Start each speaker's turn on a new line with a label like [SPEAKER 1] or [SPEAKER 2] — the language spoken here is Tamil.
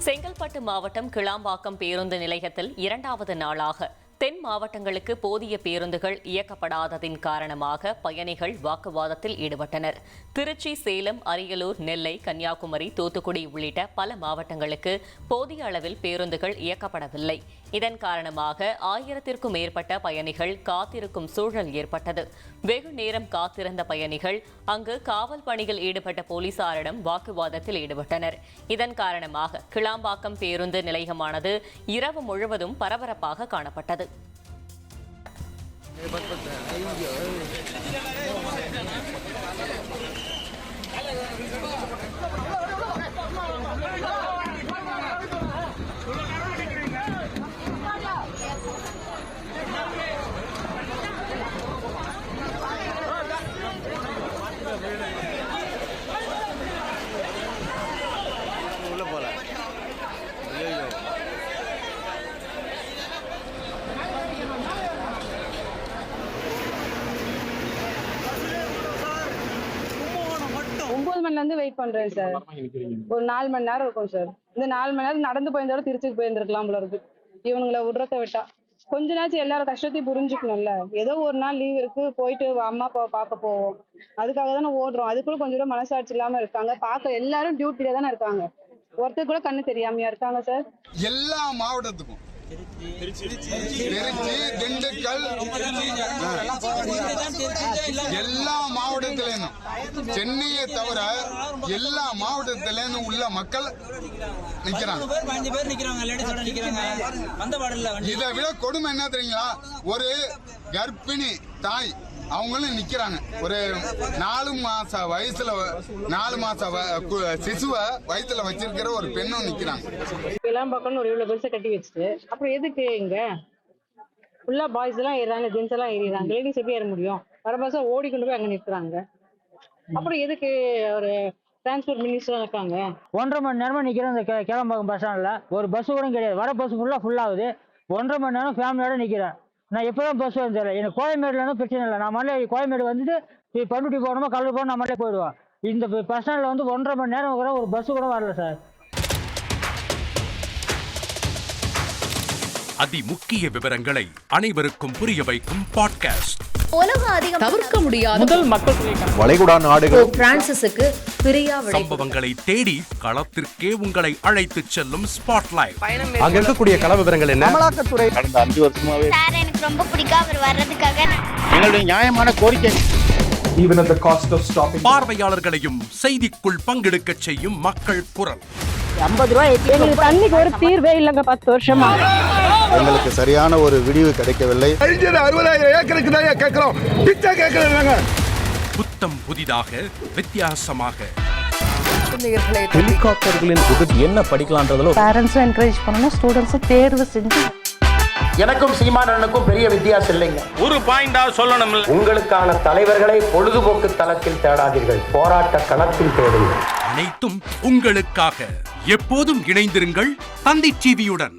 [SPEAKER 1] செங்கல்பட்டு மாவட்டம் கிளாம்பாக்கம் பேருந்து நிலையத்தில் இரண்டாவது நாளாக தென் மாவட்டங்களுக்கு போதிய பேருந்துகள் இயக்கப்படாததின் காரணமாக பயணிகள் வாக்குவாதத்தில் ஈடுபட்டனர். திருச்சி, சேலம், அரியலூர், நெல்லை, கன்னியாகுமரி, தூத்துக்குடி உள்ளிட்ட பல மாவட்டங்களுக்கு போதிய அளவில் பேருந்துகள் இயக்கப்படவில்லை. இதன் காரணமாக 1000த்திற்கும் மேற்பட்ட பயணிகள் காத்திருக்கும் சூழல் ஏற்பட்டது. வெகு நேரம் காத்திருந்த பயணிகள் அங்கு காவல் பணியில் ஈடுபட்ட போலீசாரிடம் வாக்குவாதத்தில் ஈடுபட்டனர். இதன் காரணமாக கிளாம்பாக்கம் பேருந்து நிலையமானது இரவு முழுவதும் பரபரப்பாக காணப்பட்டது.
[SPEAKER 2] வெயிட் பண்றேன் சார். ஒரு 4 மணி நேரம் இருக்கும் சார். இந்த 4 மணி நேரம் நடந்து போயிருந்தோட திருச்சிக்கு போயிருந்திருக்கலாம் போல இருக்கு. இவனுங்களை விடுறத விட்டா கொஞ்ச நாச்சும் எல்லாரும் கஷ்டத்தையும் புரிஞ்சுக்கணும்ல. ஏதோ ஒரு நாள் லீவ் இருக்கு, போயிட்டு அம்மா அப்பாவை பார்க்க போவோம். அதுக்காக தானே ஓடுறோம். அதுக்குள்ள கொஞ்சம் கூட மனசாட்சி இல்லாம இருக்காங்க. பார்க்க எல்லாரும் டியூட்டில தானே இருக்காங்க. ஒருத்தர் கூட கண்ணு தெரியாமையா இருக்காங்க சார்.
[SPEAKER 3] எல்லா மாவட்டத்துக்கும் திருச்சி, திண்டுக்கல், எல்லா மாவட்டத்திலும் சென்னையை தவிர எல்லா மாவட்டத்திலும் உள்ள மக்கள் நிக்கிறாங்க. இதை விட கொடுமை என்ன தெரியுங்களா? ஒரு கர்ப்பிணி தாய் அவங்களும் நிக்கிறாங்க. ஒரு 4 மாச வயசுல 4 மாச சிசுவை வயசுல வச்சிருக்கிற ஒரு பெண்ணும் நிக்கிறாங்க.
[SPEAKER 2] எல்லாம் பக்கம் ஒரு இவ்வளவு பெருசை கட்டி வச்சுட்டு அப்புறம் எதுக்கு இங்க ஃபுல்லா பாய்ஸ் எல்லாம் ஏறாங்க, ஜென்ஸ் எல்லாம் ஏறிடுறாங்க. லேடிஸ் எப்படி ஏற முடியும்? வர பஸ்ஸா ஓடிக்கொண்டு போய் அங்க நிற்கிறாங்க. அப்புறம் எதுக்கு ஒரு டிரான்ஸ்போர்ட் மினிஸ்டர் இருக்காங்க?
[SPEAKER 4] 1.5 மணி நேரமா நிக்கிறேன் இந்த கிளம்பாக்கம் பஸ் ஸ்டாண்ட்ல. ஒரு பஸ் கூட கிடையாது. வர பஸ் ஃபுல் ஆகுது. 1.5 மணி நேரம் ஃபேமிலியோட நிக்கிறேன். நான் எப்பதான் பஸ் வந்து தெரியல. எனக்கு கோயம்பேடுல பிரச்சனை இல்லை. நான் மல்ல கோயம்பேடு வந்துட்டு பண்ருட்டி போகணுமா கல்லூரி போகணும், நான் மல்லே போயிடுவேன். இந்த பஸ் ஸ்டாண்ட்ல வந்து 1.5 மணி நேரம் கூட ஒரு பஸ் கூட வரல சார்.
[SPEAKER 5] அதிமுக்கிய விவரங்களை அனைவருக்கும் புரிய வைக்கும் பாட்காஸ்ட்.
[SPEAKER 6] உலக அதிகம் தவிர்க்க முடியாத
[SPEAKER 4] முதல் மக்கள்
[SPEAKER 7] வளைகுடா நாடுகள்
[SPEAKER 6] பிரான்சிஸுக்கு பிரியா
[SPEAKER 5] சம்பவங்களை தேடி களத்திற்கே உங்களை அழைத்து செல்லும் ஸ்பாட்லைட்.
[SPEAKER 7] அங்க இருக்கக்கூடிய கள விவரங்கள் என்ன?
[SPEAKER 8] அமலாக்கத்துறை கடந்த 5 வருஷமாவே
[SPEAKER 9] சார் எனக்கு ரொம்ப பிடிக்கும். அவர் வர்றதுக்காக
[SPEAKER 8] எங்களுடைய நியாயமான கோரிக்கை.
[SPEAKER 7] Even at the cost of stopping.
[SPEAKER 5] பார்வையாளர்களையும் செய்திக்குள் பங்கெடுக்க செய்யும் மக்கள் குரல்.
[SPEAKER 2] 50 ரூபாய் எங்களுக்கு தண்ணிக்கு ஒரு தீர்வே இல்லைங்க. 10 வருஷமா
[SPEAKER 3] எங்களுக்கு சரியான ஒரு விடிவு கிடைக்கவில்லை.
[SPEAKER 8] 60,000 ஏக்கருக்கு தான் கேட்கிறோம். பிச்சை கேட்கறாங்க.
[SPEAKER 5] புத்தம் புதிதாக வித்தியாசமாக
[SPEAKER 7] ஹெலிகாப்டர்களின் உதவி என்ன படிக்கலாம்ன்றதுல
[SPEAKER 2] பேரண்ட்ஸும் என்கரேஜ் பண்ணணும், ஸ்டூடெண்ட்ஸும் தேர்வு செஞ்சு.
[SPEAKER 10] எனக்கும் சீமானனுக்கும் பெரிய வித்தியாசம் இல்லைங்க.
[SPEAKER 5] ஒரு பாயிண்டா சொல்லணும்.
[SPEAKER 10] உங்களுக்கான தலைவர்களை பொழுதுபோக்கு தளத்தில் தேடாதீர்கள், போராட்ட களத்தில் தேடுங்கள்.
[SPEAKER 5] அனைத்தும் உங்களுக்காக. எப்போதும் இணைந்திருங்கள் தந்தி டிவியுடன்.